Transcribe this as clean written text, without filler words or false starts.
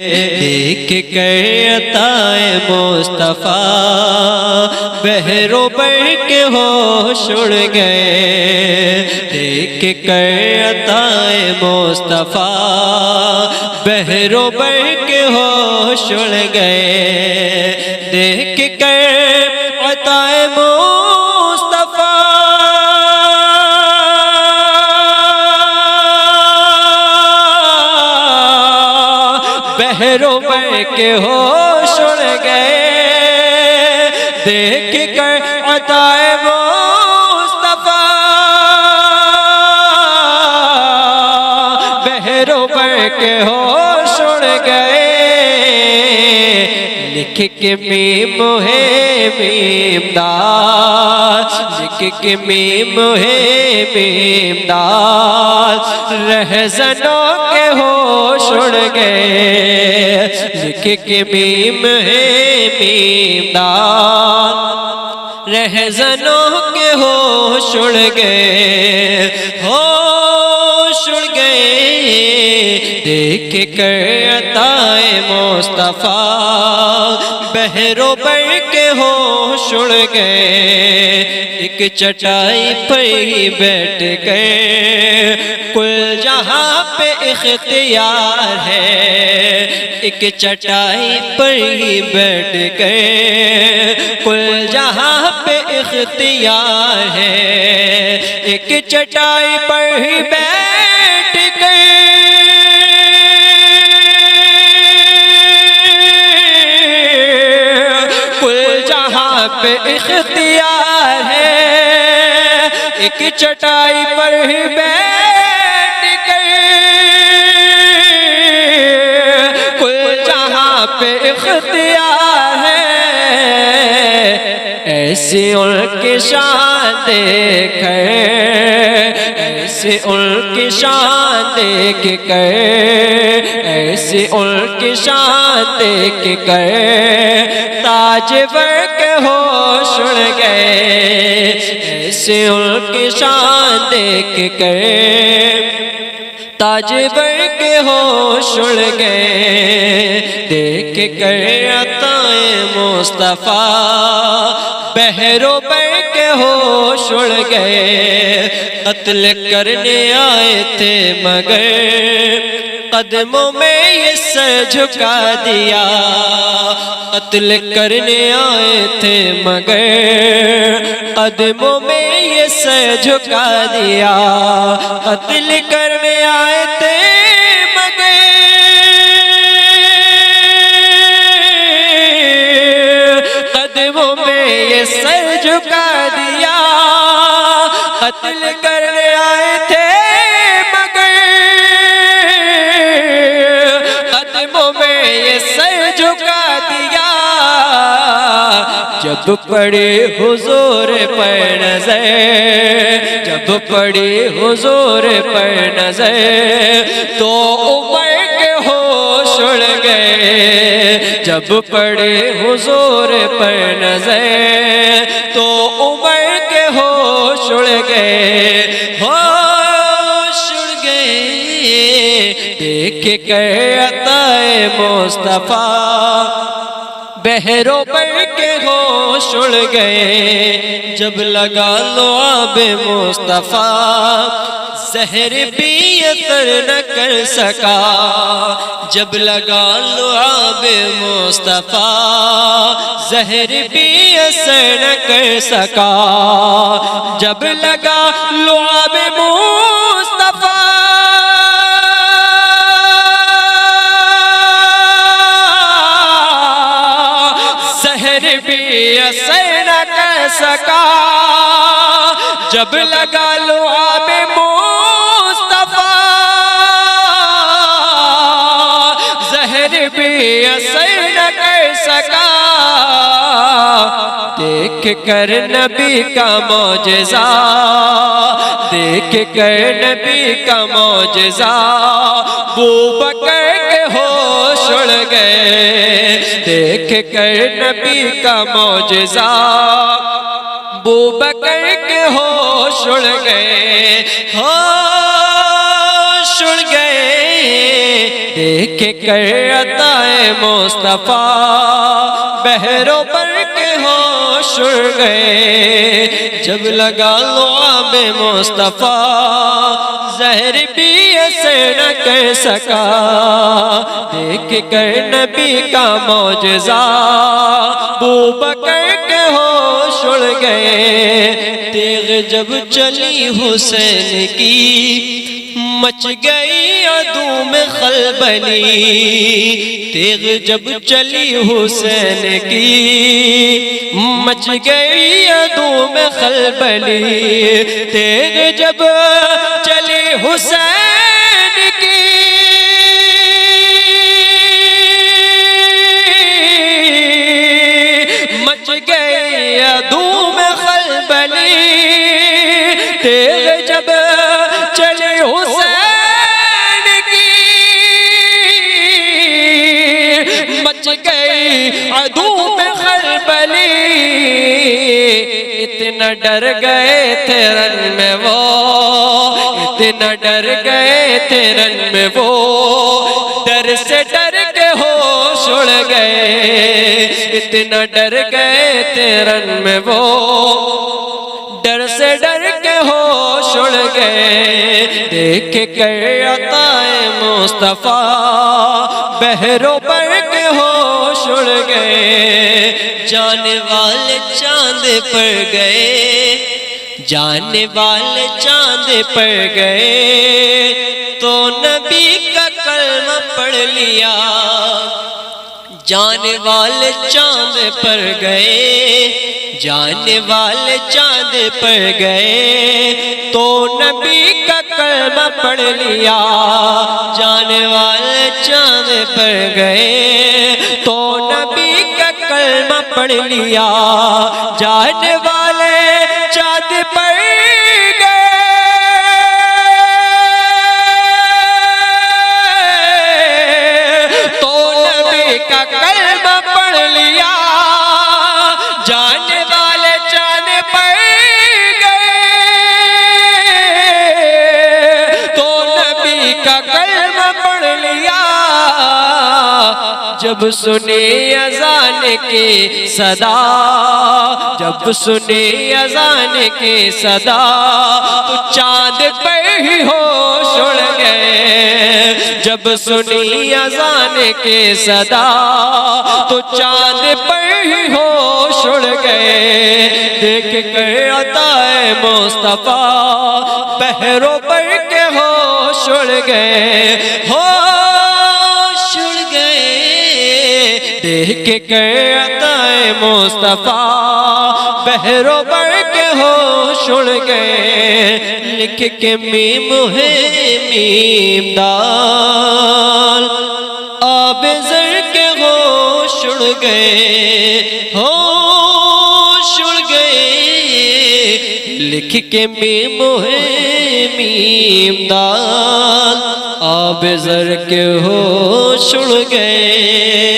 دیکھ کر عطائے مصطفیٰ بحر و بر کے ہوش اڑ گئے، دیکھ کر عطائے مصطفیٰ بحر و بر کے ہوش اڑ گئے، دیکھ کر عطائے مصطفیٰ بحر و بر کے ہوش اڑ گئے، دیکھ کر عطائے مصطفیٰ بحر و بر کے ہوش اڑ گئے، لکھ کے میم ہے میم دال، لکھ کے میم ہے میم دال، رہزنوں کے ہوش اڑ گئے، لکھ کے میم ہے میم دال، رہزنوں کے ہوش اڑ گئے، ہوش اڑ گئے، دیکھ کر عطائے مصطفیٰ بحر و بر کے ہوش اڑ گئے، ایک چٹائی پر ہی بیٹھ گئے، کل جہاں پہ اختیار ہے، ایک چٹائی پر ہی بیٹھ گئے، کل جہاں پہ اختیار ہے، ایک چٹائی پر ہی بیٹھ گئے، پہ اختیار ہے، ایک چٹائی پر ہی بیٹھ گئے، کل جہاں پہ اختیار ہے، ایسی ان کی شان دیکھ کر، ایسی ان کی شان دیکھ کر، ایسی ان کی شان دیکھ کر تاجور کے ہوش اڑ گئے، ایسے ان کی شان دیکھ کر تاجور کے ہوش اڑ گئے، دیکھ کر عطائے مصطفیٰ بحر و بر کے ہوش اڑ گئے، قتل کرنے آئے تھے مگر قدموں میں یہ سر جھکا دیا، قتل کرنے آئے تھے مگر قدموں میں یہ سر جھکا دیا، قتل کرنے آئے تھے مگر قدموں میں یہ سر جھکا دیا، قتل کرنے آئے تھے مگر قدموں میں یہ سر جھکا دیا، جب پڑی حضور پر نظر، جب پڑی حضور پر نظر تو عمر کے ہوش اڑ گئے، جب پڑی حضور پر نظر تو عمر کے ہوش اڑ گئے، ہوش اڑ گئے، دیکھ کر عطائے مصطفیٰ بحر و بر کے ہوش اڑ گئے، جب لگا لعاب مصطفیٰ زہر بھی اثر نہ کر سکا، جب لگا لعاب مصطفیٰ زہر بھی اثر نہ کر سکا، جب لگا لعاب مصطفیٰ بھی اثر نہ کر سکا، جب لگا لعاب مصطفیٰ زہر بھی اثر نہ کر سکا، دیکھ کر نبی کا معجزہ، دیکھ کر نبی کا معجزہ ابوبکر کے ہوش اڑ گئے، دیکھ کر نبی کا معجزہ ابوبکر کے ہوش اڑ گئے، ہوش اڑ گئے، دیکھ کر عطائے مصطفیٰ بحروں پر کے ہوش اڑ گئے جب لگا لعاب مصطفیٰ زہر بھی اثر نہ کر سکا دیکھ کر نبی کا معجزہ ابوبکر کے ہوش اڑ گئے تیغ جب چلی حسین کی مچ گئی عدو میں خلبلی تیغ جب چلی حسین کی مچ گئی عدو میں خلبلی تیغ جب چلی حسین کی مچ گئی عدو میں خلبلی تیغ جب چلی حسین کی مچ گئی عدو میں خلبلی اتنا ڈر گئے تھے رن میں وہ اتنا ڈر گئے تھے رن میں وہ ڈر سے ڈر کے ہوش اڑ گئے اتنا ڈر گئے تھے رن میں وہ ڈر سے ڈر کے ہوش اڑ گئے دیکھ کر عطائے مصطفیٰ بحروں پر کے ہوش اڑ گئے جانے والے چاند پر گئے جانے والے چاند پر گئے تو نبی کا کلمہ پڑھ لیا جانے والے چاند پر گئے جانے والے چاند پر گئے تو نبی کا کلمہ پڑھ لیا جانے والے چاند پر گئے تو نبی کا کلمہ پڑھ لیا جانے والے چاند پر گئے تو نبی کا کلمہ پڑھ لیا جانے والے چاند پر گئے تو نبی کا کلمہ پڑھ لیا جب سنی اذان کی صدا جب سنی اذان کی صدا تو چاند پر ہی ہوش اڑ گئے جب سنی اذان کی صدا تو چاند پر ہی ہوش اڑ گئے دیکھ کر عطائے مصطفیٰ بحروں پر کے ہوش اڑ گئے ہوش اڑ گئے دیکھ کر عطائے مصطفیٰ بحروں پر کے ہوش اڑ گئے لکھ کے میم ہے میم دال آب زر کے ہوش اڑ گئے ہوش اڑ گئے لکھ کے میم ہے میم دال آب زر کے ہوش اڑ گئے